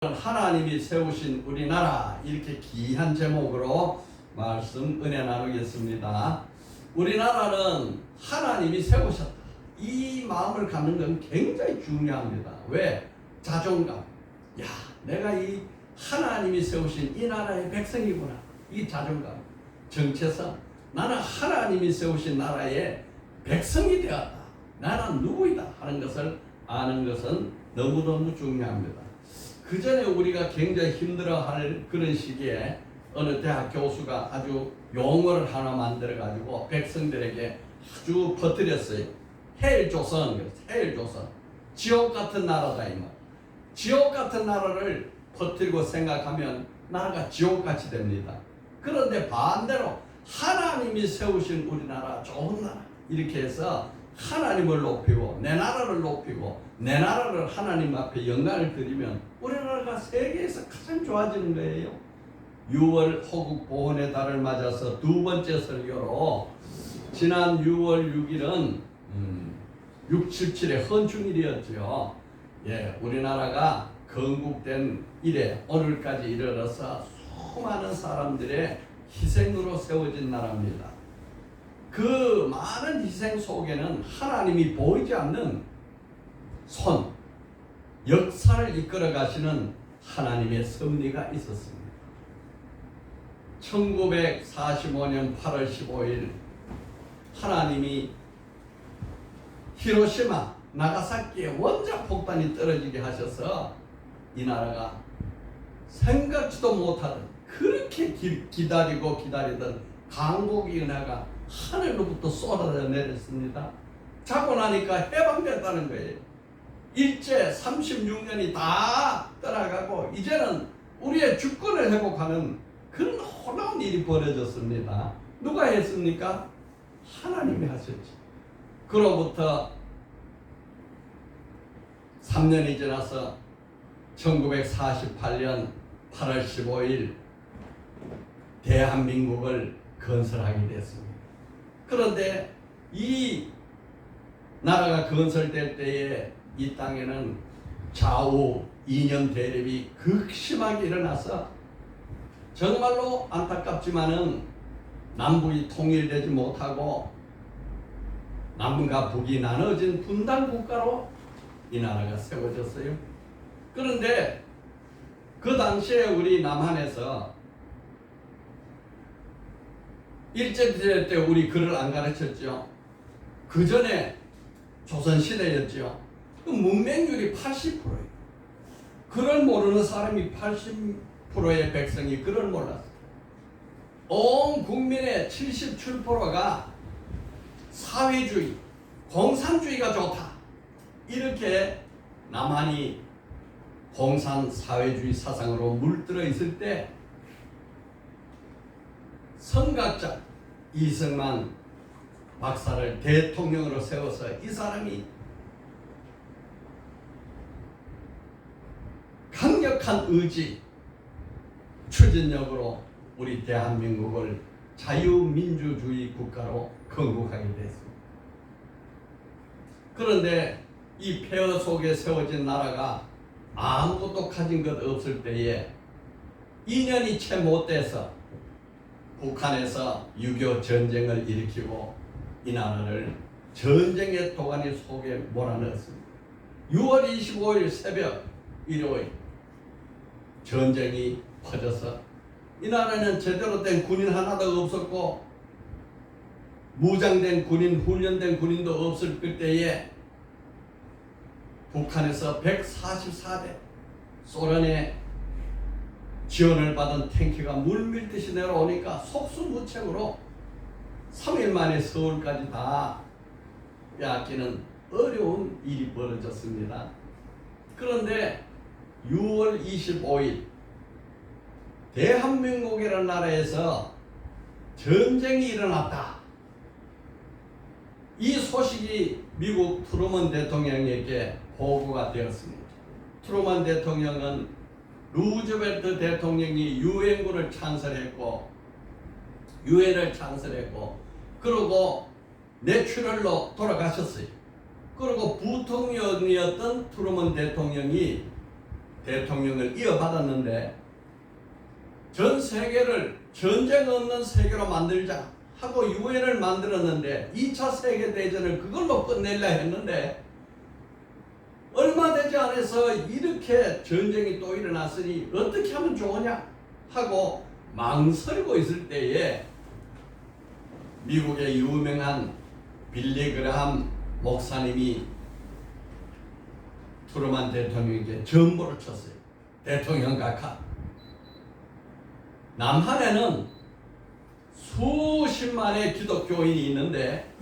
하나님이 세우신 우리나라, 이렇게 귀한 제목으로 말씀 은혜 나누겠습니다. 우리나라는 하나님이 세우셨다, 이 마음을 갖는 건 굉장히 중요합니다. 왜? 자존감. 야, 내가 이 하나님이 세우신 이 나라의 백성이구나, 이 자존감. 정체성. 나는 하나님이 세우신 나라의 백성이 되었다, 나는 누구이다 하는 것을 아는 것은 너무너무 중요합니다. 그 전에 우리가 굉장히 힘들어할 그런 시기에 어느 대학 교수가 아주 용어를 하나 만들어가지고 백성들에게 아주 퍼뜨렸어요. 헬조선, 헬조선. 지옥 같은 나라다 이 말. 지옥 같은 나라를 퍼뜨리고 생각하면 나라가 지옥같이 됩니다. 그런데 반대로 하나님이 세우신 우리나라 좋은 나라, 이렇게 해서 하나님을 높이고 내 나라를 높이고 내 나라를 하나님 앞에 영광을 드리면 우리나라가 세계에서 가장 좋아지는 거예요. 6월 호국 보훈의 달을 맞아서 두 번째 설교로 지난 6월 6일은 677의 헌충일이었죠. 예, 우리나라가 건국된 이래 오늘까지 이르러서 수많은 사람들의 희생으로 세워진 나라입니다. 그 많은 희생 속에는 하나님이 보이지 않는 손, 역사를 이끌어 가시는 하나님의 섭리가 있었습니다. 1945년 8월 15일 하나님이 히로시마, 나가사키에 원자 폭탄이 떨어지게 하셔서 이 나라가 생각지도 못하던, 그렇게 기다리던 강복의 은혜가 하늘로부터 쏟아져 내렸습니다. 자고 나니까 해방됐다는 거예요. 일제 36년이 다 떠나가고 이제는 우리의 주권을 회복하는 그런 놀라운 일이 벌어졌습니다. 누가 했습니까? 하나님이 하셨지. 그로부터 3년이 지나서 1948년 8월 15일 대한민국을 건설하게 됐습니다. 그런데 이 나라가 건설될 때에 이 땅에는 좌우 이념 대립이 극심하게 일어나서 정말로 안타깝지만은 남북이 통일되지 못하고 남과 북이 나눠진 분단 국가로 이 나라가 세워졌어요. 그런데 그 당시에 우리 남한에서 일제시대 때 우리 글을 안 가르쳤죠. 그 전에 조선시대였죠. 그 문맹률이 80%예요. 글을 모르는 사람이 80%의 백성이 글을 몰랐어요. 온 국민의 77%가 사회주의, 공산주의가 좋다, 이렇게 남한이 공산 사회주의 사상으로 물들어 있을 때 선각자 이승만 박사를 대통령으로 세워서 이 사람이 강력한 의지, 추진력으로 우리 대한민국을 자유민주주의 국가로 건국하게 됐습니다. 그런데 이 폐허 속에 세워진 나라가 아무것도 가진 것 없을 때에 2년이 채 못 돼서 북한에서 6.25 전쟁을 일으키고 이 나라를 전쟁의 도가니 속에 몰아넣었습니다. 6월 25일 새벽 일요일 전쟁이 퍼져서 이 나라는 제대로 된 군인 하나도 없었고 무장된 군인, 훈련된 군인도 없을 그때에 북한에서 144대 소련의 지원을 받은 탱크가 물밀듯이 내려오니까 속수무책으로 3일 만에 서울까지 다 빼앗기는 어려운 일이 벌어졌습니다. 그런데 6월 25일 대한민국이라는 나라에서 전쟁이 일어났다, 이 소식이 미국 트루먼 대통령에게 보고가 되었습니다. 트루먼 대통령은 루즈벨트 대통령이 유엔군을 창설했고 유엔을 창설했고 그리고 내추럴로 돌아가셨어요. 그리고 부통령이었던 트루먼 대통령이 대통령을 이어받았는데 전 세계를 전쟁 없는 세계로 만들자 하고 유엔을 만들었는데 2차 세계대전을 그걸로 끝내려 했는데 얼마 되지 않아서 이렇게 전쟁이 또 일어났으니 어떻게 하면 좋으냐 하고 망설이고 있을 때에 미국의 유명한 빌리 그레함 목사님이 트루먼 대통령에게 전보를 쳤어요. 대통령 각하, 남한에는 수십만의 기독교인이 있는데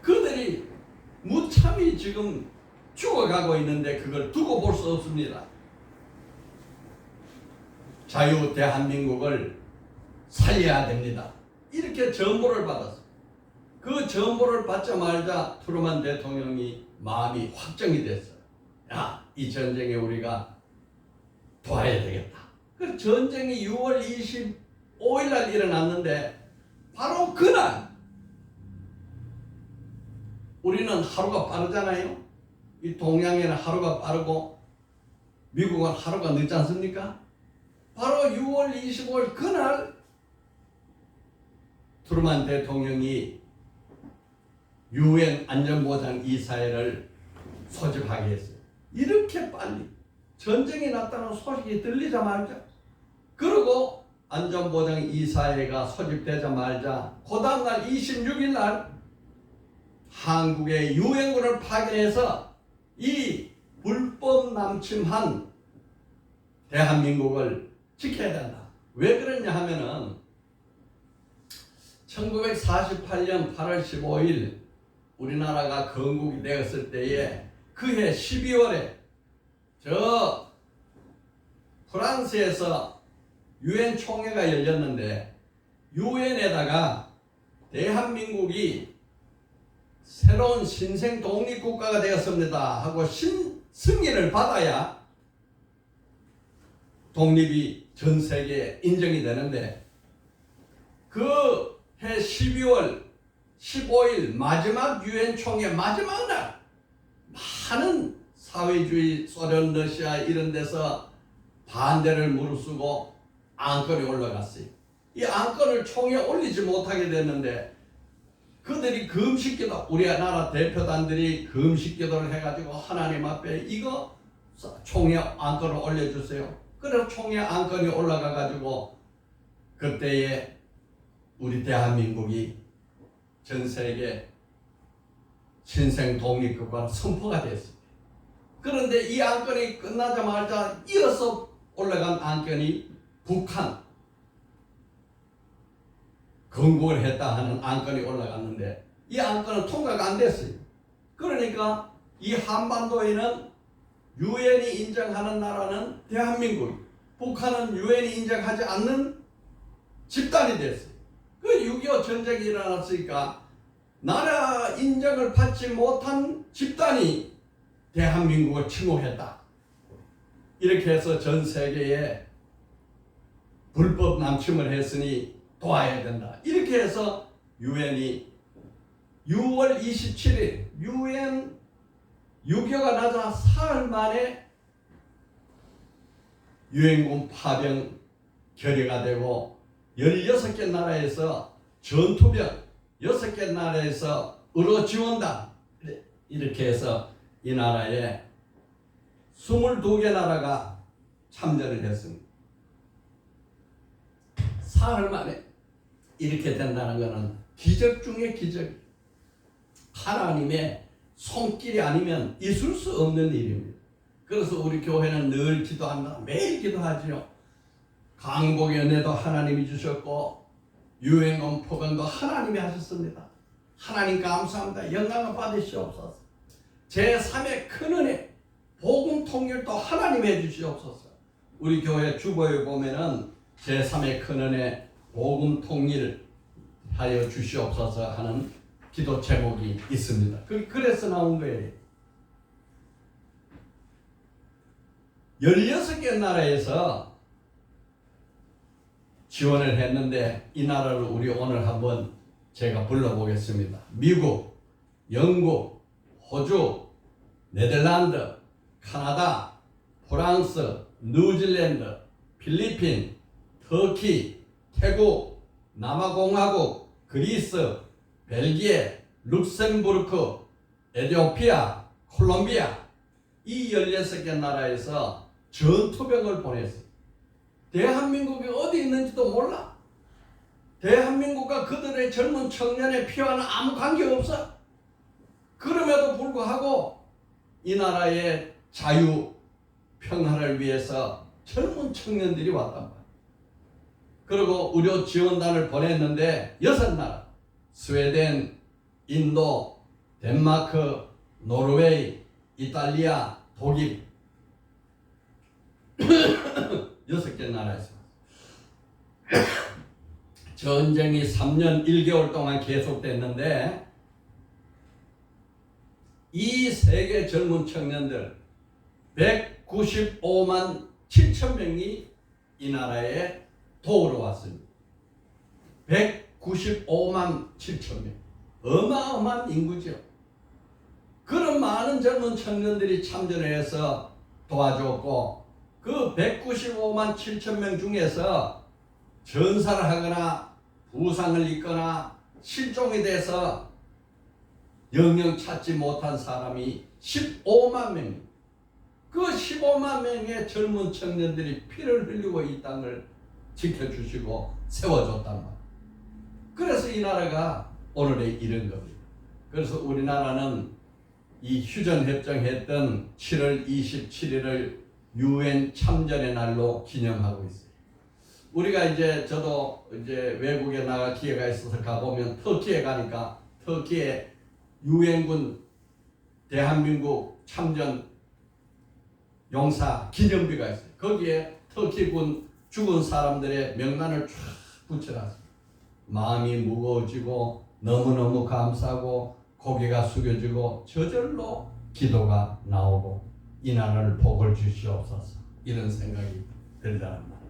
그들이 무참히 지금 죽어가고 있는데 그걸 두고 볼 수 없습니다. 자유 대한민국을 살려야 됩니다. 이렇게 전보를 받았어요. 그 전보를 받자마자 트루먼 대통령이 마음이 확정이 됐어요. 야, 이 전쟁에 우리가 도와야 되겠다. 그 전쟁이 6월 25일 날 일어났는데 바로 그날 우리는 하루가 빠르잖아요. 이 동양에는 하루가 빠르고 미국은 하루가 늦지 않습니까? 바로 6월 25일 그날 트루먼 대통령이 유엔 안전보장 이사회를 소집하게 했어요. 이렇게 빨리 전쟁이 났다는 소식이 들리자마자, 그리고 안전보장 이사회가 소집되자마자 그 다음날 26일 날 한국의 유엔군을 파견해서 이 불법 남침한 대한민국을 지켜야 된다. 왜 그러냐 하면은 1948년 8월 15일 우리나라가 건국이 되었을 때에 그해 12월에 저 프랑스에서 유엔 총회가 열렸는데 유엔에다가 대한민국이 새로운 신생 독립국가가 되었습니다 하고 승인을 받아야 독립이 전 세계에 인정이 되는데, 그 해 12월 15일 마지막 유엔 총회 마지막 날 많은 사회주의 소련, 러시아 이런 데서 반대를 무릅쓰고 안건이 올라갔어요. 이 안건을 총회에 올리지 못하게 됐는데 그들이 금식기도, 우리나라 대표단들이 금식기도를 해가지고 하나님 앞에 이거 총회 안건을 올려주세요. 그래서 총회 안건이 올라가가지고 그때에 우리 대한민국이 전 세계 신생 독립국가로 선포가 됐습니다. 그런데 이 안건이 끝나자마자 이어서 올라간 안건이 북한 건국을 했다 하는 안건이 올라갔는데 이 안건은 통과가 안 됐어요. 그러니까 이 한반도에는 유엔이 인정하는 나라는 대한민국, 북한은 유엔이 인정하지 않는 집단이 됐어요. 그 6.25 전쟁이 일어났으니까 나라 인정을 받지 못한 집단이 대한민국을 침공했다. 이렇게 해서 전 세계에 불법 남침을 했으니 도와야 된다. 이렇게 해서 유엔이 6월 27일 유엔 6.25가 나자 사흘 만에 유엔군 파병 결의가 되고 16개 나라에서 전투병 6개 나라에서 의료 지원단 이렇게 해서 이 나라에 22개 나라가 참전을 했습니다. 사흘 만에 이렇게 된다는 것은 기적 중에 기적, 하나님의 손길이 아니면 있을 수 없는 일입니다. 그래서 우리 교회는 늘 기도한다. 매일 기도하지요. 강복의 은혜도 하나님이 주셨고 유엔군 포병도 하나님이 하셨습니다. 하나님 감사합니다. 영광을 받으시옵소서. 제3의 큰 은혜 복음 통일도 하나님이 해주시옵소서. 우리 교회 주보에 보면은 제3의 큰 은혜 복음 통일 하여 주시옵소서 하는 기도 제목이 있습니다. 그래서 나온 거예요. 16개 나라에서 지원을 했는데 이 나라를 우리 오늘 한번 제가 불러보겠습니다. 미국, 영국, 호주, 네덜란드, 카나다, 프랑스, 뉴질랜드, 필리핀, 터키, 태국, 남아공화국, 그리스, 벨기에, 룩셈부르크, 에티오피아, 콜롬비아 이 16개 나라에서 전투병을 보냈어요. 대한민국이 어디 있는지도 몰라. 대한민국과 그들의 젊은 청년의 피와는 아무 관계없어. 그럼에도 불구하고 이 나라의 자유, 평화를 위해서 젊은 청년들이 왔단 말이야. 그리고 의료 지원단을 보냈는데 6나라, 스웨덴, 인도, 덴마크, 노르웨이, 이탈리아, 독일 6개 나라에서 전쟁이 3년 1개월 동안 계속됐는데 이 세계 젊은 청년들 195만 7천 명이 이 나라에 도우러 왔습니다. 195만 7천 명. 어마어마한 인구죠. 그런 많은 젊은 청년들이 참전해서 도와줬고 그 195만 7천 명 중에서 전사를 하거나 부상을 입거나 실종이 돼서 영영 찾지 못한 사람이 15만 명. 그 15만 명의 젊은 청년들이 피를 흘리고 이 땅을 지켜주시고 세워줬단 말이에요. 그래서 이 나라가 오늘에 이른 겁니다. 그래서 우리나라는 이 휴전협정했던 7월 27일을 유엔 참전의 날로 기념하고 있어요. 우리가 저도 외국에 나갈 기회가 있어서 가보면 터키에 가니까 터키에 유엔군 대한민국 참전 용사 기념비가 있어요. 거기에 터키군 죽은 사람들의 명단을 쫙 붙여놨어요. 마음이 무거워지고 너무너무 감사하고 고개가 숙여지고 저절로 기도가 나오고 이 나라를 복을 주시옵소서 이런 생각이 들다는 말이죠.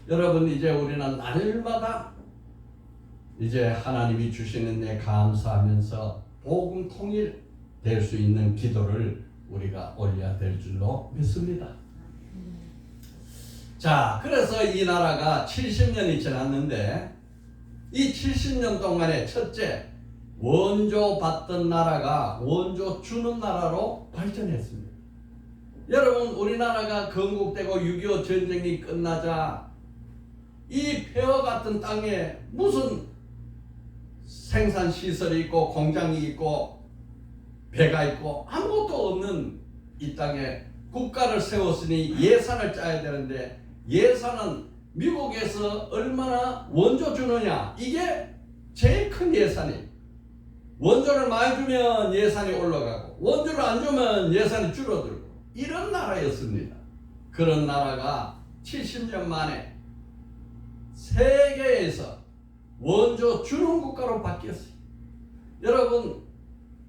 여러분 이제 우리는 날마다 이제 하나님이 주시는 데 감사하면서 복음 통일 될 수 있는 기도를 우리가 올려야 될 줄로 믿습니다. 자, 그래서 이 나라가 70년이 지났는데 이 70년 동안에 첫째 원조 받던 나라가 원조 주는 나라로 발전했습니다. 여러분 우리나라가 건국되고 6.25 전쟁이 끝나자 이 폐허 같은 땅에 무슨 생산시설이 있고 공장이 있고 배가 있고 아무것도 없는 이 땅에 국가를 세웠으니 예산을 짜야 되는데 예산은 미국에서 얼마나 원조 주느냐 이게 제일 큰 예산이에요. 원조를 많이 주면 예산이 올라가고 원조를 안 주면 예산이 줄어들고 이런 나라였습니다. 그런 나라가 70년 만에 세계에서 원조 주는 국가로 바뀌었어요. 여러분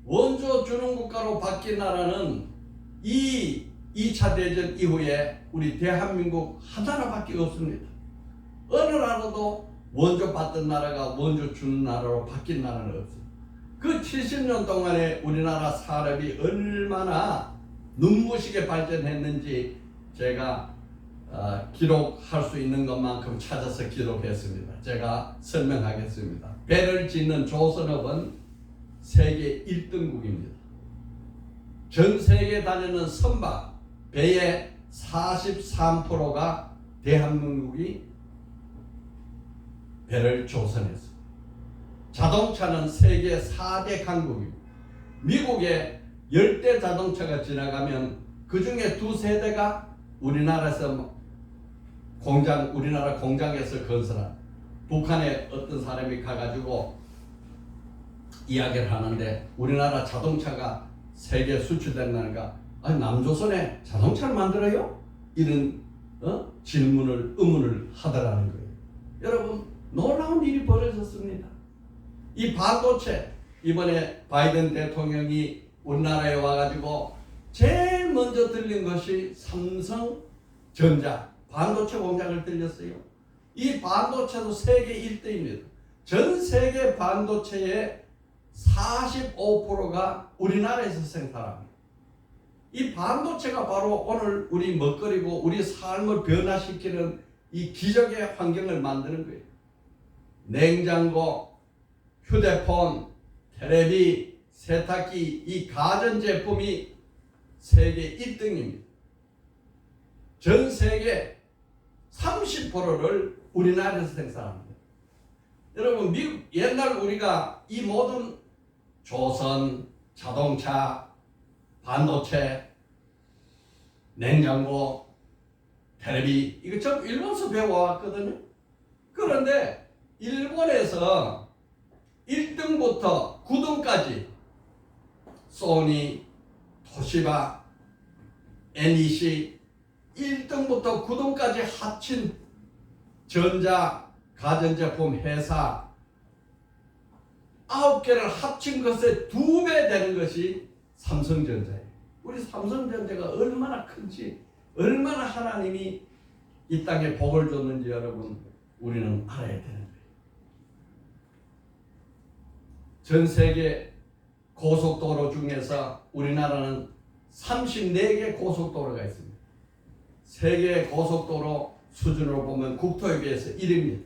원조 주는 국가로 바뀐 나라는 이 2차 대전 이후에 우리 대한민국 하나밖에 없습니다. 어느 나라도 원조 받던 나라가 원조 주는 나라로 바뀐 나라는 없어요. 그 70년 동안에 우리나라 산업이 얼마나 눈부시게 발전했는지 제가 기록할 수 있는 것만큼 찾아서 기록했습니다. 제가 설명하겠습니다. 배를 짓는 조선업은 세계 1등국입니다. 전 세계 다니는 선박 배의 43%가 대한민국이 배를 조선했습니다. 자동차는 세계 4대 강국입니다. 미국에 10대 자동차가 지나가면 그 중에 2-3대가 우리나라에서 우리나라 공장에서 건설한 북한에 어떤 사람이 가가지고 이야기를 하는데 우리나라 자동차가 세계 수출된다니까 아니 남조선에 자동차를 만들어요? 이런 의문을 하더라는 거예요. 여러분 놀라운 일이 벌어졌습니다. 이 반도체 이번에 바이든 대통령이 우리나라에 와가지고 제일 먼저 들린 것이 삼성전자 반도체 공장을 들렸어요. 이 반도체도 세계 1등입니다. 전 세계 반도체의 45%가 우리나라에서 생산합니다. 이 반도체가 바로 오늘 우리 먹거리고 우리 삶을 변화시키는 이 기적의 환경을 만드는 거예요. 냉장고, 휴대폰, 텔레비, 세탁기, 이 가전제품이 세계 1등입니다. 전 세계 30%를 우리나라에서 생산합니다. 여러분, 미국 옛날 우리가 이 모든 조선, 자동차, 반도체, 냉장고, 텔레비 이거 전부 일본에서 배워왔거든요. 그런데 일본에서 1등부터 9등까지 소니, 토시바, NEC 1등부터 9등까지 합친 전자, 가전제품 회사 9개를 합친 것에 2배 되는 것이 삼성전자예요. 우리 삼성전자가 얼마나 큰지, 얼마나 하나님이 이 땅에 복을 줬는지 여러분 우리는 알아야 되는 거예요. 전 세계 고속도로 중에서 우리나라는 34개 고속도로가 있습니다. 세계 고속도로 수준으로 보면 국토에 비해서 1위입니다.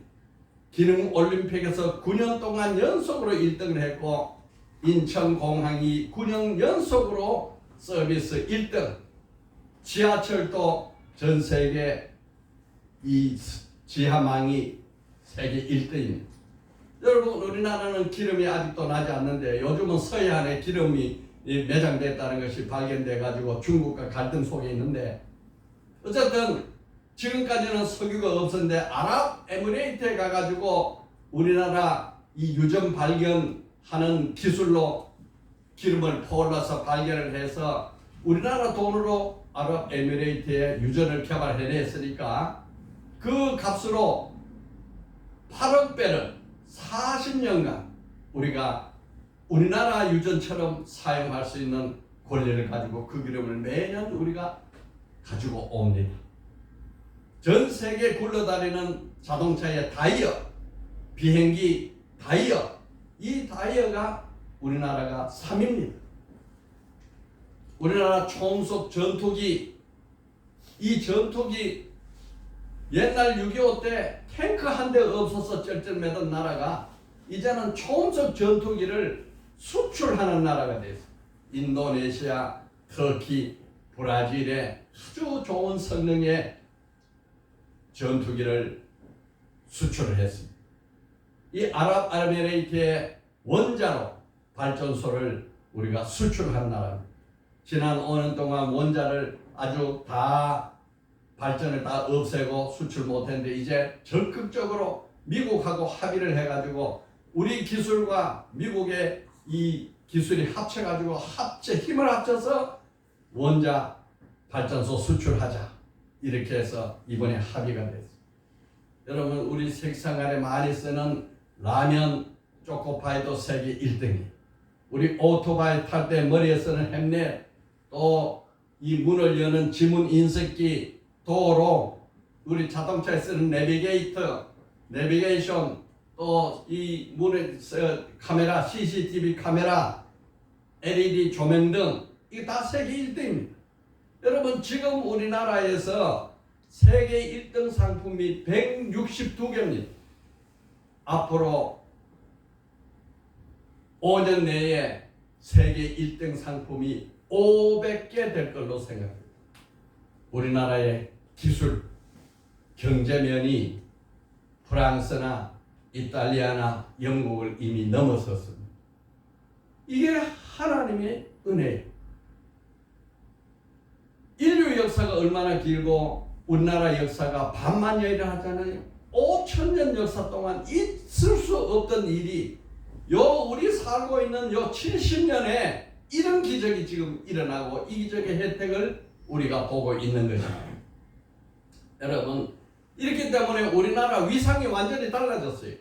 기능 올림픽에서 9년 동안 연속으로 1등을 했고 인천공항이 9년 연속으로 서비스 1등, 지하철도 전 세계 이 지하망이 세계 1등입니다. 여러분 우리나라는 기름이 아직도 나지 않는데 요즘은 서해안에 기름이 매장됐다는 것이 발견돼 가지고 중국과 갈등 속에 있는데 어쨌든 지금까지는 석유가 없었는데 아랍에미레이트에 가가지고 우리나라 이 유전 발견하는 기술로 기름을 퍼올라서 발견을 해서 우리나라 돈으로 아랍에미레이트에 유전을 개발해냈으니까 그 값으로 8억 배를 40년간 우리가 우리나라 유전처럼 사용할 수 있는 권리를 가지고 그 기름을 매년 우리가 가지고 옵니다. 전 세계 굴러다니는 자동차의 타이어, 비행기 타이어, 이 타이어가 우리나라가 3위입니다. 우리나라 총속 전투기, 이 전투기 옛날 6.25 때 탱크 한 대 없어서 쩔쩔매던 나라가 이제는 총속 전투기를 수출하는 나라가 됐습니다. 인도네시아, 터키, 브라질에 아주 좋은 성능의 전투기를 수출을 했습니다. 이 아랍에미레이트의 원자로 발전소를 우리가 수출한 나라입니다. 지난 5년 동안 원자를 아주 다 발전을 다 없애고 수출 못했는데 이제 적극적으로 미국하고 합의를 해가지고 우리 기술과 미국의 이 기술이 합쳐가지고 힘을 합쳐서 원자 발전소 수출하자 이렇게 해서 이번에 합의가 됐습니다. 여러분 우리 식생활에 많이 쓰는 라면, 초코파이도 세계 1등이에요. 우리 오토바이 탈 때 머리에 쓰는 햄넷, 또 이 문을 여는 지문 인쇄기, 도로, 우리 자동차에 쓰는 내비게이션, 또 이 문에 카메라, CCTV 카메라, LED 조명 등 이게 다 세계 1등입니다. 여러분 지금 우리나라에서 세계 1등 상품이 162개입니다. 앞으로 5년 내에 세계 1등 상품이 500개 될 걸로 생각합니다. 우리나라의 기술, 경제면이 프랑스나 이탈리아나 영국을 이미 넘어섰습니다. 이게 하나님의 은혜예요. 인류 역사가 얼마나 길고 우리나라 역사가 반만년이라 하잖아요. 5,000년 역사 동안 있을 수 없던 일이 우리 살고 있는 70년에 이런 기적이 지금 일어나고 이 기적의 혜택을 우리가 보고 있는 것입니다. 여러분 이렇기 때문에 우리나라 위상이 완전히 달라졌어요.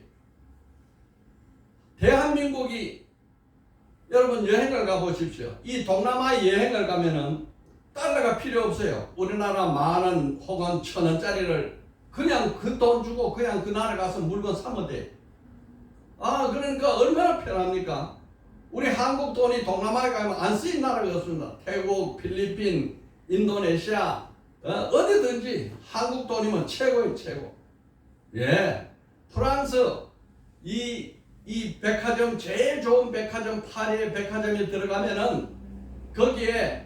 대한민국이 여러분 여행을 가보십시오. 이 동남아 여행을 가면은 달러가 필요 없어요. 우리나라 10,000원 혹은 1,000원짜리를 그냥 그 돈 주고 그냥 그 나라 가서 물건 사면 돼. 그러니까 얼마나 편합니까? 우리 한국 돈이 동남아에 가면 안 쓰인 나라가 없습니다. 태국, 필리핀, 인도네시아 어디든지 한국 돈이면 최고예요, 최고. 예, 프랑스 이 백화점 제일 좋은 백화점 파리의 백화점에 들어가면은 거기에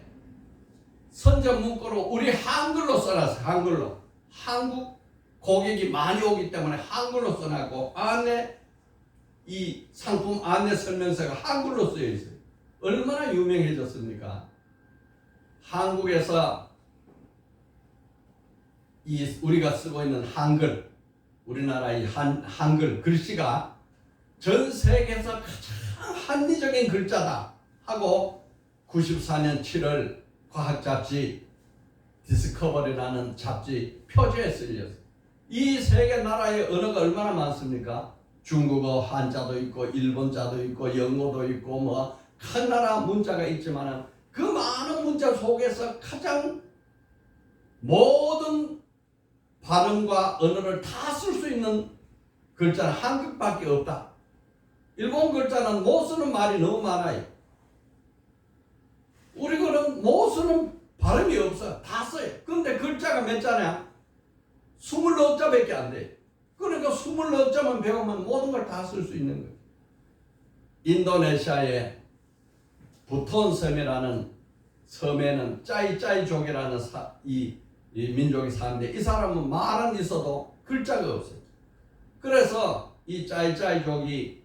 선전 문구로 우리 한글로 써놨어요. 한글로. 한국 고객이 많이 오기 때문에 한글로 써놨고 안에 이 상품 안내 설명서가 한글로 쓰여 있어요. 얼마나 유명해졌습니까? 한국에서 이 우리가 쓰고 있는 한글, 우리나라의 한글 글씨가 전 세계에서 가장 합리적인 글자다 하고 94년 7월 과학 잡지 디스커버리라는 잡지 표지에 쓰였어요. 이 세 개 나라의 언어가 얼마나 많습니까? 중국어 한자도 있고 일본자도 있고 영어도 있고 뭐 큰 나라 문자가 있지만 그 많은 문자 속에서 가장 모든 발음과 언어를 다 쓸 수 있는 글자는 한글밖에 없다. 일본 글자는 못 쓰는 말이 너무 많아요. 우리 거는 못 쓰는 발음이 없어요. 다 써요. 근데 글자가 몇 자냐? 24자밖에 안 돼. 그러니까 24자만 배우면 모든 걸 다 쓸 수 있는 거예요. 인도네시아의 부톤 섬이라는 섬에는 짜이짜이족이라는 이 민족이 사는데 이 사람은 말은 있어도 글자가 없어요. 그래서 이 짜이짜이족이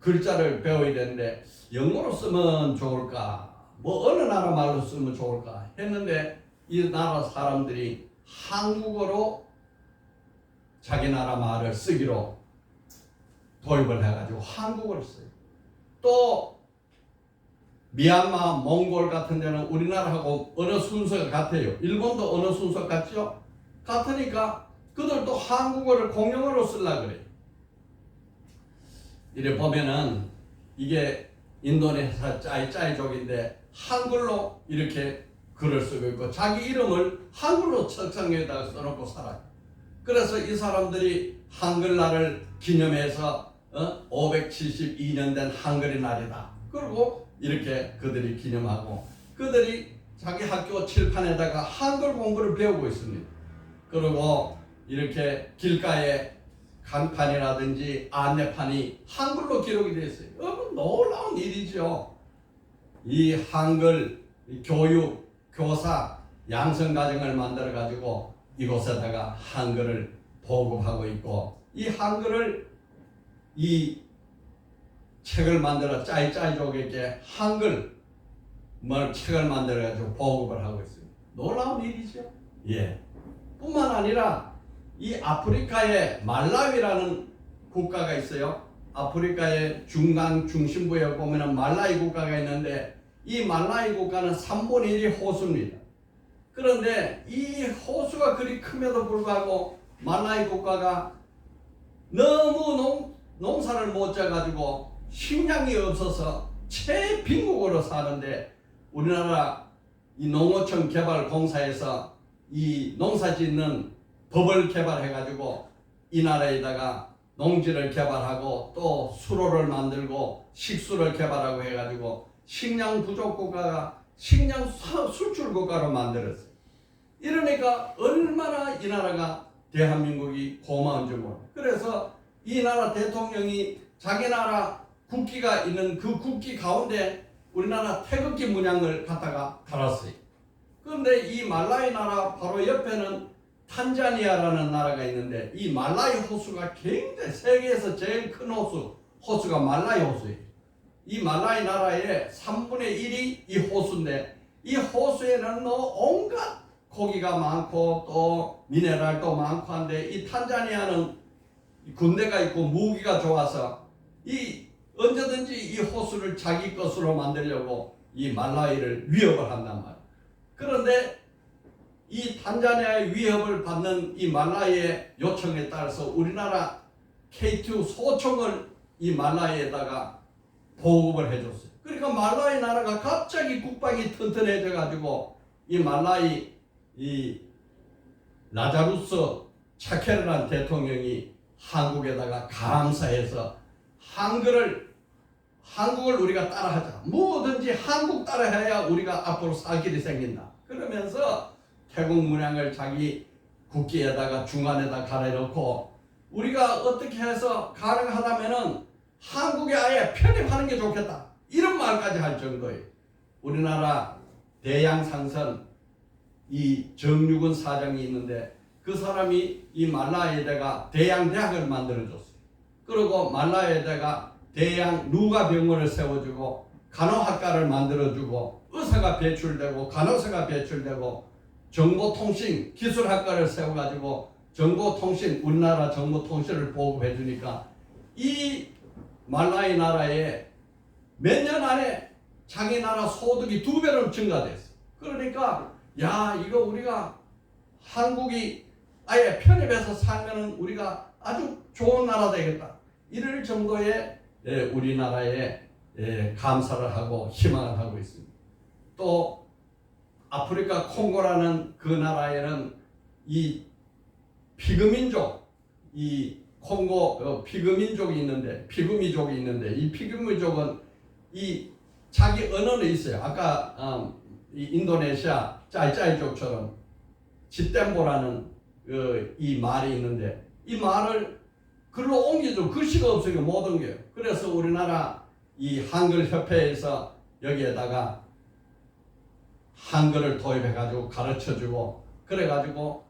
글자를 배워야 되는데 영어로 쓰면 좋을까? 뭐 어느 나라 말로 쓰면 좋을까? 했는데 이 나라 사람들이 한국어로 자기 나라 말을 쓰기로 도입을 해가지고 한국어를 써요. 또 미얀마, 몽골 같은 데는 우리나라하고 언어 순서가 같아요. 일본도 언어 순서 같죠? 같으니까 그들도 한국어를 공용어로 쓰려고 그래요. 이래 보면은 이게 인도네시아 짜이짜이족인데 한글로 이렇게 글을 쓰고 있고 자기 이름을 한글로 책상에다가 써놓고 살아요. 그래서 이 사람들이 한글날을 기념해서 572년 된 한글의 날이다. 그리고 이렇게 그들이 기념하고 그들이 자기 학교 칠판에다가 한글 공부를 배우고 있습니다. 그리고 이렇게 길가에 간판이라든지 안내판이 한글로 기록이 되어 있어요. 여러분 놀라운 일이죠. 이 한글 교육, 교사, 양성과정을 만들어 가지고 이곳에다가 한글을 보급하고 있고 이 한글을 이 책을 만들어 짜이짜이족에게 한글 책을 만들어 가지고 보급을 하고 있습니다. 놀라운 일이죠. 예. 뿐만 아니라 이 아프리카에 말라위라는 국가가 있어요. 아프리카의 중간 중심부에 보면은 말라위 국가가 있는데 이 말라위 국가는 3분의 1이 호수입니다. 그런데 이 호수가 그리 큼에도 불구하고 말라위 국가가 너무 농사를 못 져가지고 식량이 없어서 최빈국으로 사는데 우리나라 이 농어촌 개발공사에서 이 농사 짓는 법을 개발해가지고 이 나라에다가 농지를 개발하고 또 수로를 만들고 식수를 개발하고 해가지고 식량 부족 국가가 식량 수출 국가로 만들었어요. 이러니까 얼마나 이 나라가 대한민국이 고마운 줄 몰라요. 그래서 이 나라 대통령이 자기 나라 국기가 있는 그 국기 가운데 우리나라 태극기 문양을 갖다가 달았어요. 그런데 이 말라위 나라 바로 옆에는 탄자니아라는 나라가 있는데 이 말라위 호수가 굉장히 세계에서 제일 큰 호수가 말라위 호수예요. 이 말라위 나라의 3분의 1이 이 호수인데 이 호수에는 온갖 고기가 많고 또 미네랄도 많고 한데 이 탄자니아는 군대가 있고 무기가 좋아서 언제든지 이 호수를 자기 것으로 만들려고 이 말라위를 위협을 한단 말이에요. 그런데 이 탄자니아의 위협을 받는 이 말라위의 요청에 따라서 우리나라 K2 소총을 이 말라위에다가 보급을 해줬어요. 그러니까 말라위 나라가 갑자기 국방이 튼튼해져 가지고 이 말라위 이 라자루스 차케르란 대통령이 한국에다가 감사해서 한국을 우리가 따라하자. 뭐든지 한국 따라해야 우리가 앞으로 살 길이 생긴다. 그러면서 태국 문양을 자기 국기에다가 중간에다 가려놓고 우리가 어떻게 해서 가능하다면은 한국에 아예 편입하는 게 좋겠다. 이런 말까지 할 정도예요. 우리나라 대양상선 이 정육은 사장이 있는데 그 사람이 이 말라에다가 대양대학을 만들어줬어요. 그리고 말라에다가 대양 누가병원을 세워주고 간호학과를 만들어주고 의사가 배출되고 간호사가 배출되고 정보통신 기술학과를 세워가지고 정보통신 우리나라 정보통신을 보급해주니까 이 말라이 나라에 몇 년 안에 자기 나라 소득이 2배로 증가됐어. 그러니까 야 이거 우리가 한국이 아예 편입해서 살면은 우리가 아주 좋은 나라 되겠다. 이럴 정도의 우리나라에 감사를 하고 희망을 하고 있습니다. 또 아프리카 콩고라는 그 나라에는 이 피그민족, 이 콩고 피그민족이 있는데 피그미족이 있는데 이 피그미족은 이 자기 언어는 있어요. 아까 이 인도네시아 짜이짜이족처럼 집댐보라는 이 말이 있는데 이 말을 글로 옮기죠. 글씨가 없으니까 못 옮겨요. 그래서 우리나라 이 한글 협회에서 여기에다가 한글을 도입해가지고 가르쳐주고 그래가지고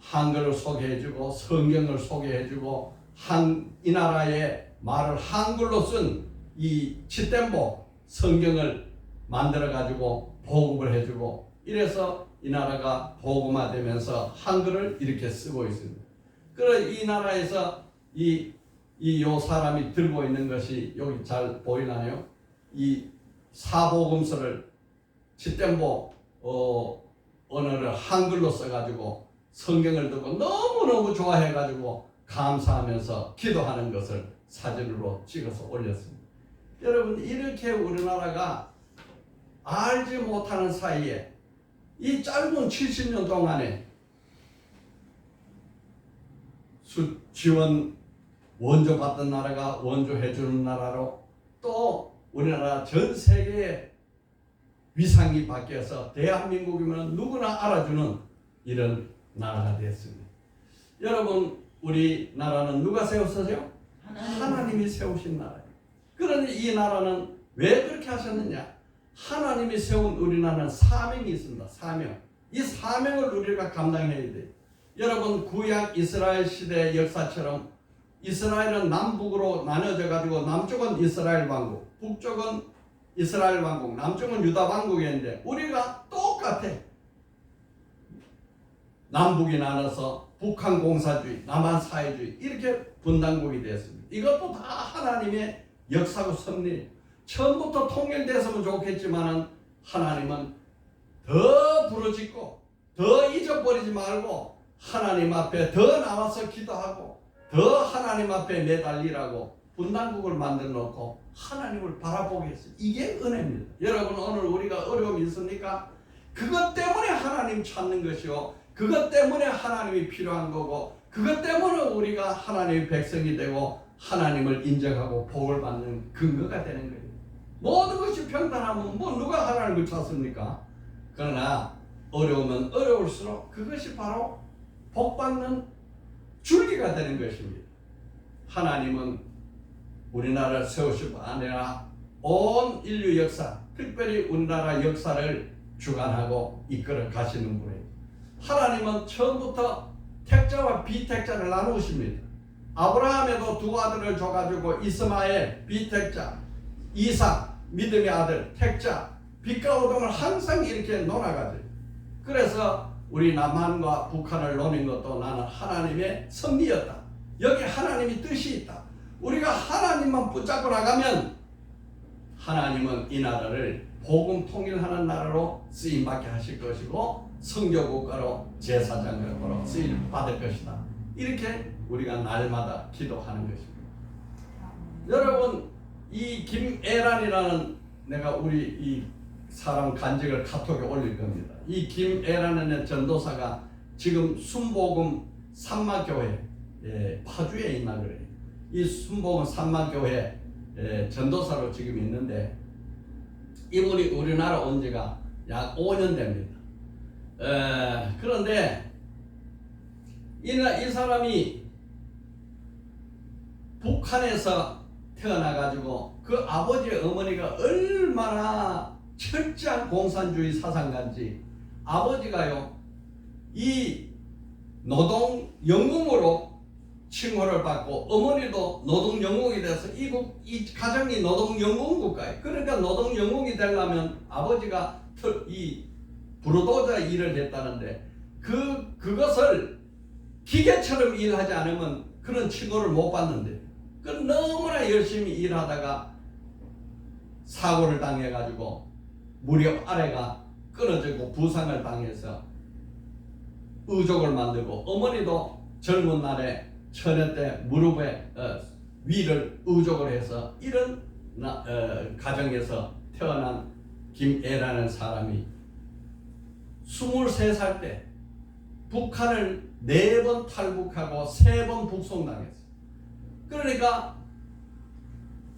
한글을 소개해주고 성경을 소개해주고 이 나라의 말을 한글로 쓴 이 치댐보 성경을 만들어가지고 보급을 해주고 이래서 이 나라가 복음화되면서 한글을 이렇게 쓰고 있습니다. 그래서 이 나라에서 요 사람이 들고 있는 것이 여기 잘 보이나요? 이 사복음서를 치댐보 언어를 한글로 써가지고 성경을 듣고 너무너무 좋아해가지고 감사하면서 기도하는 것을 사진으로 찍어서 올렸습니다. 여러분 이렇게 우리나라가 알지 못하는 사이에 이 짧은 70년 동안에 지원 원조 받던 나라가 원조해주는 나라로 또 우리나라 전 세계에 위상이 바뀌어서 대한민국이면 누구나 알아주는 이런 나라가 됐습니다. 여러분 우리나라는 누가 세웠어요? 하나님이 세우신 나라예요. 그런데 이 나라는 왜 그렇게 하셨느냐? 하나님이 세운 우리나라는 사명이 있습니다. 사명. 이 사명을 우리가 감당해야 돼요. 여러분 구약 이스라엘 시대 역사처럼 이스라엘은 남북으로 나눠져 가지고 남쪽은 이스라엘 왕국, 북쪽은 이스라엘 왕국, 남쪽은 유다 왕국이었는데 우리가 똑같아. 남북이 나눠서 북한 공사주의, 남한 사회주의 이렇게 분단국이 되었습니다. 이것도 다 하나님의 역사고 섭리. 처음부터 통일됐으면 좋겠지만은 하나님은 더 부르짖고 더 잊어버리지 말고 하나님 앞에 더 나와서 기도하고 더 하나님 앞에 매달리라고 분단국을 만들어 놓고 하나님을 바라보게 했어요. 이게 은혜입니다. 여러분 오늘 우리가 어려움이 있습니까? 그것 때문에 하나님 찾는 것이요. 그것 때문에 하나님이 필요한 거고 그것 때문에 우리가 하나님의 백성이 되고 하나님을 인정하고 복을 받는 근거가 되는 거예요. 모든 것이 평탄하면 뭐 누가 하나님을 찾습니까? 그러나 어려우면 어려울수록 그것이 바로 복받는 줄기가 되는 것입니다. 하나님은 우리나라를 세우실 뿐 아니라 온 인류 역사, 특별히 우리나라 역사를 주관하고 이끌어 가시는 분이에요. 하나님은 처음부터 택자와 비택자를 나누십니다. 아브라함에도 두 아들을 줘가지고 이스마엘 비택자, 이삭 믿음의 아들 택자, 빛과 어둠을 항상 이렇게 논아가지고 그래서 우리 남한과 북한을 노는 것도 나는 하나님의 섭리였다. 여기 하나님의 뜻이 있다. 우리가 하나님만 붙잡고 나가면 하나님은 이 나라를 복음 통일하는 나라로 쓰임받게 하실 것이고 선교국가로 제사장으로 쓰임 받을 것이다. 이렇게 우리가 날마다 기도하는 것입니다. 여러분 이 김애란이라는 내가 우리 이 사람 간증을 카톡에 올릴 겁니다. 이 김애란의 전도사가 지금 순복음 산마교회 파주에 있나 그래요. 이 순복음 산마교회 전도사로 지금 있는데 이분이 우리나라 온 지가 약 5년 됩니다. 그런데 이 사람이 북한에서 태어나가지고 그 아버지 어머니가 얼마나 철저한 공산주의 사상가인지 아버지가요 이 노동 영웅으로 칭호를 받고 어머니도 노동 영웅이 돼서 이 가정이 노동 영웅 국가예요. 그러니까 노동 영웅이 되려면 아버지가 이 부르도자 일을 했다는데 그것을 기계처럼 일하지 않으면 그런 칭호를 못 받는데 그 너무나 열심히 일하다가 사고를 당해가지고 무릎 아래가 끊어지고 부상을 당해서 의족을 만들고 어머니도 젊은 날에 처녀 때 무릎에 위를 의족을 해서 이런 가정에서 태어난 김애라는 사람이 23살 때 북한을 4번 탈북하고 3번 북송당했어요. 그러니까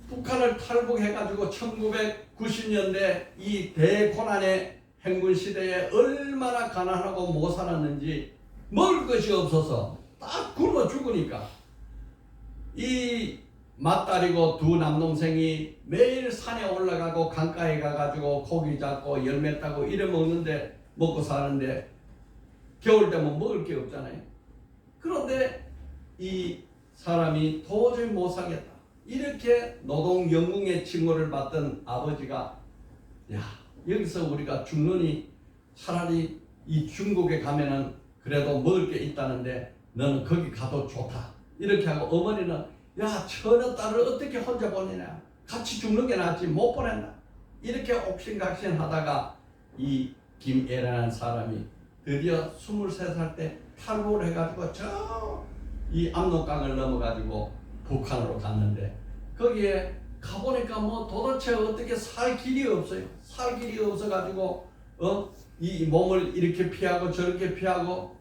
북한을 탈북해가지고 1990년대 이 대고난의 행군 시대에 얼마나 가난하고 못 살았는지 먹을 것이 없어서 딱 굶어 죽으니까 이 맏딸이고 두 남동생이 매일 산에 올라가고 강가에 가가지고 고기 잡고 열매 따고 이래 먹는데 먹고 사는데 겨울 되면 먹을 게 없잖아요. 그런데 이 사람이 도저히 못 살겠다. 이렇게 노동 영웅의 칭호를 받던 아버지가 야 여기서 우리가 죽느니 차라리 이 중국에 가면은 그래도 먹을 게 있다는데 너는 거기 가도 좋다. 이렇게 하고 어머니는 야 처녀 딸을 어떻게 혼자 보내냐. 같이 죽는 게 낫지 못 보낸다. 이렇게 옥신각신 하다가 이 김애라는 사람이 드디어 23살 때 탈북을 해가지고 저 이 압록강을 넘어가지고 북한으로 갔는데 거기에 가보니까 뭐 도대체 어떻게 살 길이 없어요. 살 길이 없어가지고 이 몸을 이렇게 피하고 저렇게 피하고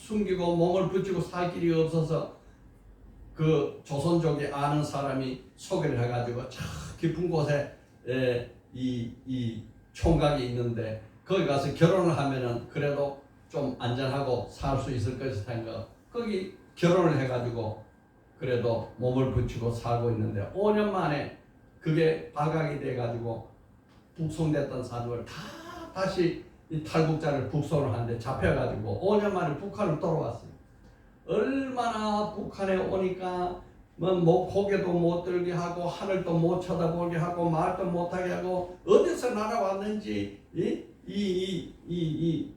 숨기고 몸을 붙이고 살 길이 없어서 그 조선족이 아는 사람이 소개를 해가지고 저 깊은 곳에 이 총각이 있는데 거기 가서 결혼을 하면은 그래도 좀 안전하고 살 수 있을 것이다 생각. 거기 결혼을 해가지고 그래도 몸을 붙이고 살고 있는데 5년 만에 그게 발각이 돼가지고 북송됐던 사람을 다시 이 탈북자를 북송을 하는데 잡혀가지고 5년 만에 북한을 돌아왔어요. 얼마나 북한에 오니까 뭐 고개도 못 들게 하고 하늘도 못 쳐다보게 하고 말도 못하게 하고 어디서 날아왔는지 이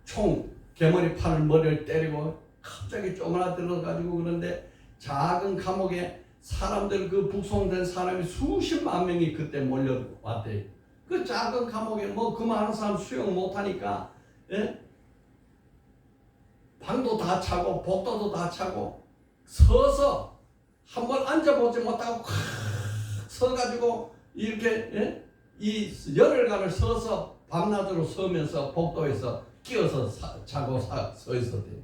총 개머리 판을 머리를 때리고 갑자기 쪼그라들어가지고 그런데 작은 감옥에 사람들 그 북송된 사람이 수십만 명이 그때 몰려왔대요. 그 작은 감옥에 뭐 그 많은 사람 수용 못하니까 방도 다 차고 복도도 다 차고 서서 한번 앉아보지 못하고 콱 서가지고 이렇게 이 열흘간을 서서 밤낮으로 서면서 복도에서 끼어서 자고 서 있었대요.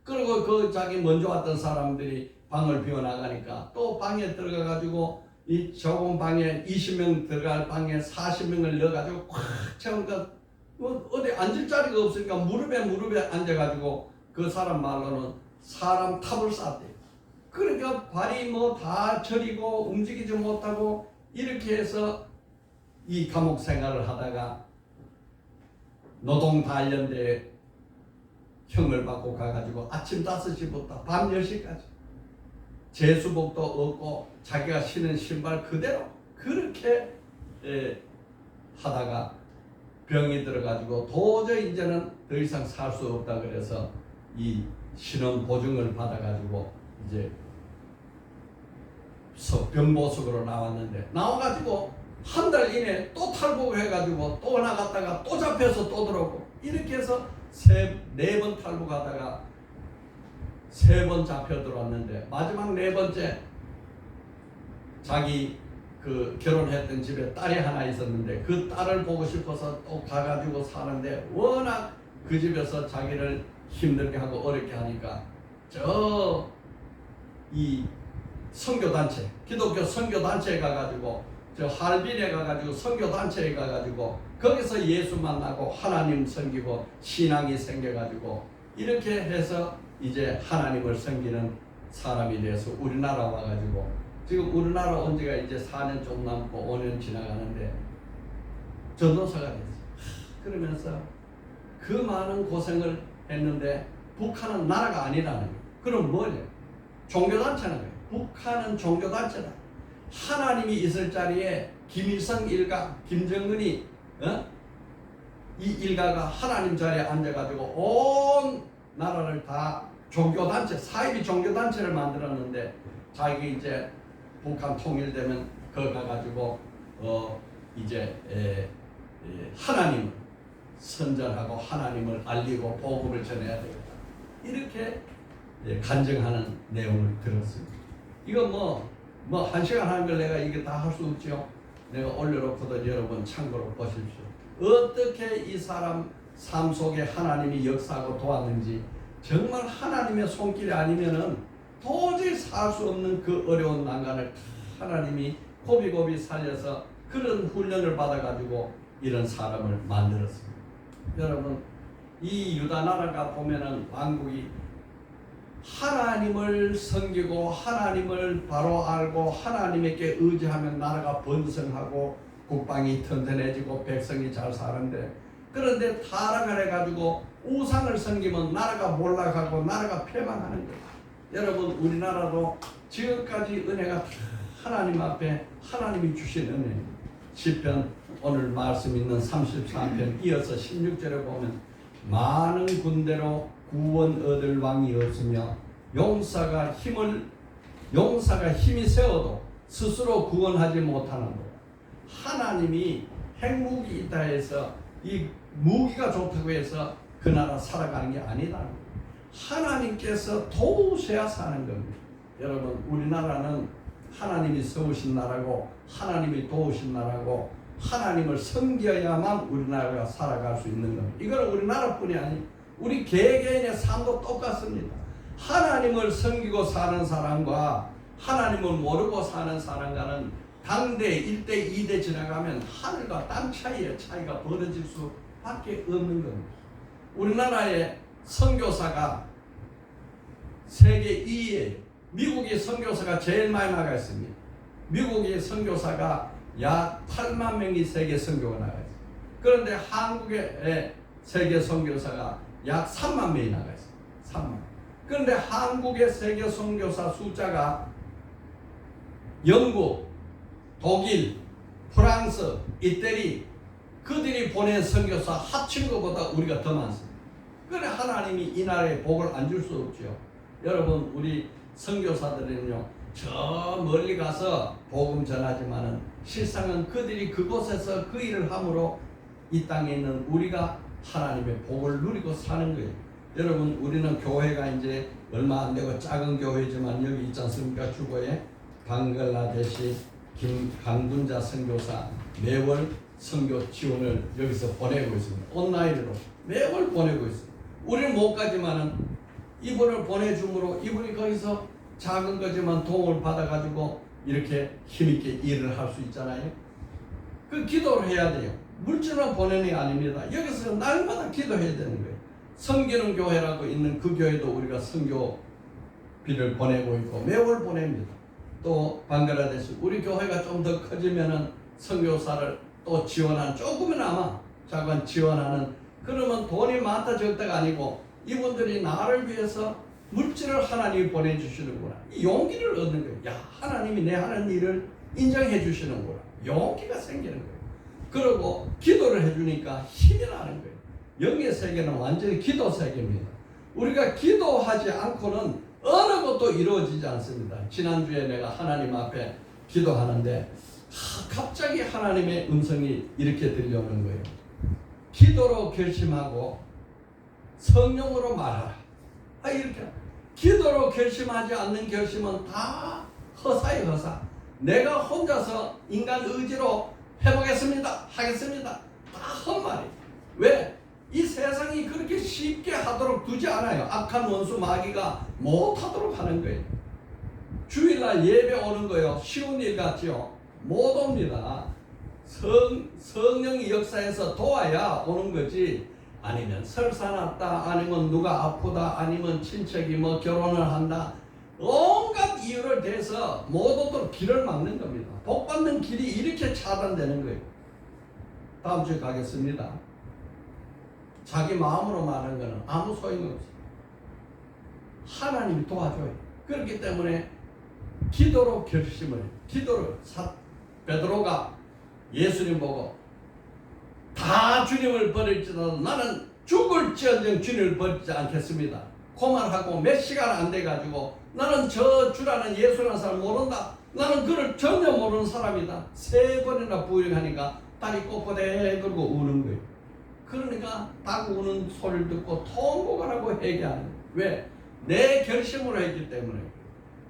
그리고 그 자기 먼저 왔던 사람들이 방을 비워나가니까 또 방에 들어가가지고 이 좁은 방에 20명 들어갈 방에 40명을 넣어가지고 꽉 채우니까 어디 앉을 자리가 없으니까 무릎에 앉아가지고 그 사람 말로는 사람 탑을 쌓대요. 그러니까 발이 뭐 다 저리고 움직이지 못하고 이렇게 해서 이 감옥 생활을 하다가 노동단련대에 형을 받고 가가지고 아침 5시부터 밤 10시까지 제수복도 없고 자기가 신은 신발 그대로 그렇게 하다가 병이 들어가지고 도저히 이제는 더 이상 살 수 없다 그래서 이 신원 보증을 받아가지고 이제 병보석으로 나왔는데 나와가지고 한 달 이내 또 탈북을 해가지고 또 나갔다가 또 잡혀서 또 들어오고 이렇게 해서 4번 탈북하다가 3번 잡혀 들어왔는데 마지막 4번째 자기 그 결혼했던 집에 딸이 하나 있었는데 그 딸을 보고 싶어서 또 가가지고 사는데 워낙 그 집에서 자기를 힘들게 하고 어렵게 하니까 저 이 선교단체, 기독교 선교단체에 가가지고 저 할빈에 가가지고 선교단체에 가가지고 거기서 예수 만나고 하나님 섬기고 신앙이 생겨가지고 이렇게 해서 이제 하나님을 섬기는 사람이 돼서 우리나라 와가지고 지금 우리나라 온 지가 이제 4년 좀 남고 5년 지나가는데 전도사가 됐어요. 그러면서 그 많은 고생을 했는데 북한은 나라가 아니라는 거예요. 그럼 뭐냐? 종교단체는 거예요. 북한은 종교단체다. 하나님이 있을 자리에 김일성 일가, 김정은이 이 일가가 하나님 자리에 앉아가지고 온 나라를 다 종교단체, 사이비 종교단체를 만들었는데 자기 이제 북한 통일되면 거기 가가지고 이제 하나님을 선전하고 하나님을 알리고 복음을 전해야 되겠다. 이렇게 간증하는 내용을 들었습니다. 이거 뭐 1시간 하는 걸 내가 이게 다 할 수 없죠. 내가 올려놓고도 여러분 참고로 보십시오. 어떻게 이 사람 삶 속에 하나님이 역사하고 도왔는지 정말 하나님의 손길이 아니면은 도저히 살 수 없는 그 어려운 난간을 하나님이 고비고비 살려서 그런 훈련을 받아가지고 이런 사람을 만들었습니다. 여러분 이 유다 나라가 보면은 왕국이 하나님을 섬기고 하나님을 바로 알고 하나님에게 의지하면 나라가 번성하고 국방이 튼튼해지고 백성이 잘 사는데 그런데 타락을 해가지고 우상을 섬기면 나라가 몰락하고 나라가 패망하는 거예요. 여러분 우리나라도 지금까지 은혜가 하나님 앞에 하나님이 주신 은혜 시편 오늘 말씀 있는 33편 이어서 16절에 보면 많은 군대로 구원 얻을 왕이 없으며 용사가 힘이 세워도 스스로 구원하지 못하는 거예요. 하나님이 핵무기 있다 해서 이 무기가 좋다고 해서 그 나라 살아가는 게 아니다는 거예요. 하나님께서 도우셔야 사는 겁니다. 여러분 우리나라는 하나님이 세우신 나라고 하나님이 도우신 나라고 하나님을 섬겨야만 우리나라가 살아갈 수 있는 겁니다. 이건 우리나라뿐이 아니에요. 우리 개개인의 삶도 똑같습니다. 하나님을 섬기고 사는 사람과 하나님을 모르고 사는 사람과는 당대 1대 2대 지나가면 하늘과 땅 차이의 차이가 벌어질 수밖에 없는 겁니다. 우리나라의 선교사가 세계 2위예요. 미국의 선교사가 제일 많이 나가 있습니다. 미국의 선교사가 약 8만 명이 세계 선교가 나가 있습니다. 그런데 한국의 세계 선교사가 약 3만 명이 나가 있습니다. 3만. 그런데 한국의 세계 선교사 숫자가 영국, 독일, 프랑스, 이태리 그들이 보낸 선교사 합친 것보다 우리가 더 많습니다. 그래 하나님이 이 나라에 복을 안 줄 수 없죠. 여러분 우리 선교사들은요 저 멀리 가서 복음 전하지만은 실상은 그들이 그곳에서 그 일을 함으로 이 땅에 있는 우리가 하나님의 복을 누리고 사는 거예요. 여러분 우리는 교회가 이제 얼마 안 되고 작은 교회지만 여기 있지 않습니까? 주보에 방글라데시 강군자 선교사 매월 선교 지원을 여기서 보내고 있습니다. 온라인으로 매월 보내고 있습니다. 우리는 못 가지만은 이분을 보내줌으로 이분이 거기서 작은 거지만 도움을 받아가지고 이렇게 힘있게 일을 할 수 있잖아요. 그 기도를 해야 돼요. 물질만 보내는 게 아닙니다. 여기서 날마다 기도해야 되는 거예요. 섬기는 교회라고 있는 그 교회도 우리가 선교비를 보내고 있고 매월 보냅니다. 또 방글라데시 우리 교회가 좀 더 커지면은 선교사를 또 지원하는 조금이나마 작은 지원하는 그러면 돈이 많다 적다가 아니고 이분들이 나를 위해서 물질을 하나님이 보내주시는구나. 이 용기를 얻는 거예요. 야 하나님이 내 하는 일을 인정해 주시는구나. 용기가 생기는 거예요. 그리고 기도를 해주니까 힘이 나는 거예요. 영의 세계는 완전히 기도 세계입니다. 우리가 기도하지 않고는 어느 것도 이루어지지 않습니다. 지난주에 내가 하나님 앞에 기도하는데 갑자기 하나님의 음성이 이렇게 들려오는 거예요. 기도로 결심하고 성령으로 말하라. 이렇게 기도로 결심하지 않는 결심은 다 허사예요. 허사. 내가 혼자서 인간 의지로 해보겠습니다. 하겠습니다. 다 헛말이에요. 왜? 이 세상이 그렇게 쉽게 하도록 두지 않아요. 악한 원수 마귀가 못하도록 하는 거예요. 주일날 예배 오는 거요 쉬운 일 같지요? 못 옵니다. 성령이 역사해서 도와야 오는 거지. 아니면 설사 났다, 아니면 누가 아프다, 아니면 친척이 뭐 결혼을 한다, 온갖 이유를 대서 못 오도록 길을 막는 겁니다. 복 받는 길이 이렇게 차단되는 거예요. 다음 주에 가겠습니다. 자기 마음으로 말하는 거는 아무 소용이 없어요. 하나님이 도와줘요. 그렇기 때문에 기도로 결심을 해요. 기도로 베드로가 예수님 보고 다 주님을 버릴지라도 나는 죽을지언정 주님을 버리지 않겠습니다. 그 말하고 몇 시간 안 돼가지고 나는 저 주라는 예수라는 사람 모른다. 나는 그를 전혀 모르는 사람이다. 3번이나 부인하니까 다리 꼬꼬대 걸고 우는 거예요. 그러니까 딱 우는 소리를 듣고 통곡하라고 얘기하는 거예요. 왜? 내 결심으로 했기 때문에.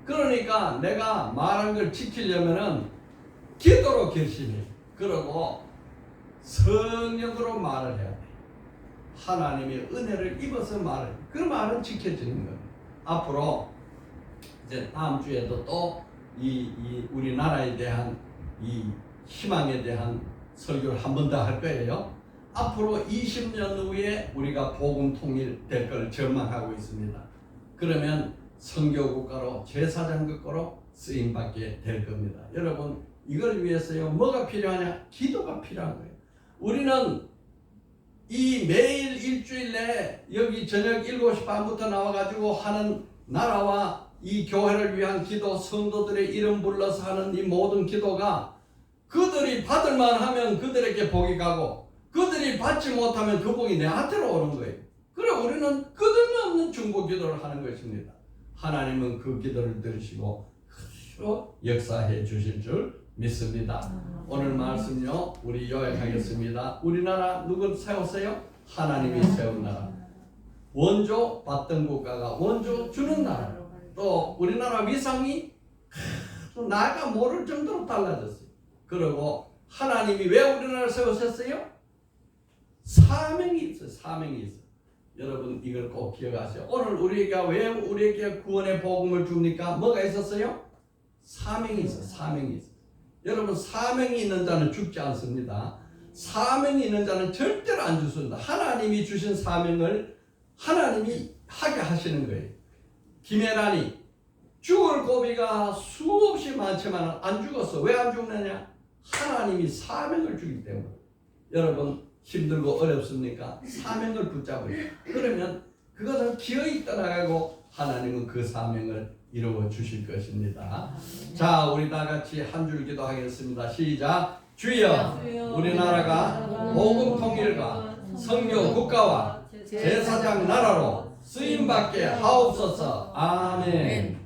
그러니까 내가 말한 걸 지키려면은 기도로 결심해. 그러고 성령으로 말을 해야 돼. 하나님의 은혜를 입어서 말을. 그 말은 지켜지는 거예요. 앞으로 이제 다음 주에도 또 우리나라에 대한 이 희망에 대한 설교를 한 번 더 할 거예요. 앞으로 20년 후에 우리가 복음 통일될 걸 전망하고 있습니다. 그러면 선교국가로 제사장국가로 쓰임받게 될 겁니다. 여러분 이걸 위해서요 뭐가 필요하냐? 기도가 필요한 거예요. 우리는 이 매일 일주일 내에 여기 저녁 7시 반부터 나와가지고 하는 나라와 이 교회를 위한 기도, 성도들의 이름 불러서 하는 이 모든 기도가 그들이 받을만 하면 그들에게 복이 가고 그들이 받지 못하면 그 복이 내한테로 오는 거예요. 그래 우리는 끝없는 중보 기도를 하는 것입니다. 하나님은 그 기도를 들으시고 그대로 역사해 주실 줄 믿습니다. 오늘 말씀요 우리 요약하겠습니다. 우리나라 누굴 세웠어요? 하나님이 세운 나라. 원조 받던 국가가 원조 주는 나라. 또 우리나라 위상이 나가 모를 정도로 달라졌어요. 그리고 하나님이 왜 우리나라를 세우셨어요? 사명이 있어요. 사명이 있어요. 여러분 이걸 꼭 기억하세요. 오늘 왜 우리에게 구원의 복음을 줍니까? 뭐가 있었어요? 사명이 있어요. 사명이 있어요. 여러분 사명이 있는 자는 죽지 않습니다. 사명이 있는 자는 절대로 안 죽습니다. 하나님이 주신 사명을 하나님이 하게 하시는 거예요. 김혜란이 죽을 고비가 수없이 많지만 안 죽었어. 왜 안 죽느냐? 하나님이 사명을 주기 때문에. 여러분 힘들고 어렵습니까? 사명을 붙잡아요. 그러면 그것을 기어이 떠나가고 하나님은 그 사명을 이루어 주실 것입니다. 자, 우리 다 같이 한 줄 기도하겠습니다. 시작. 주여, 우리나라가 복음 통일과 선교 국가와 제사장 나라로 쓰임받게 하옵소서. 아멘.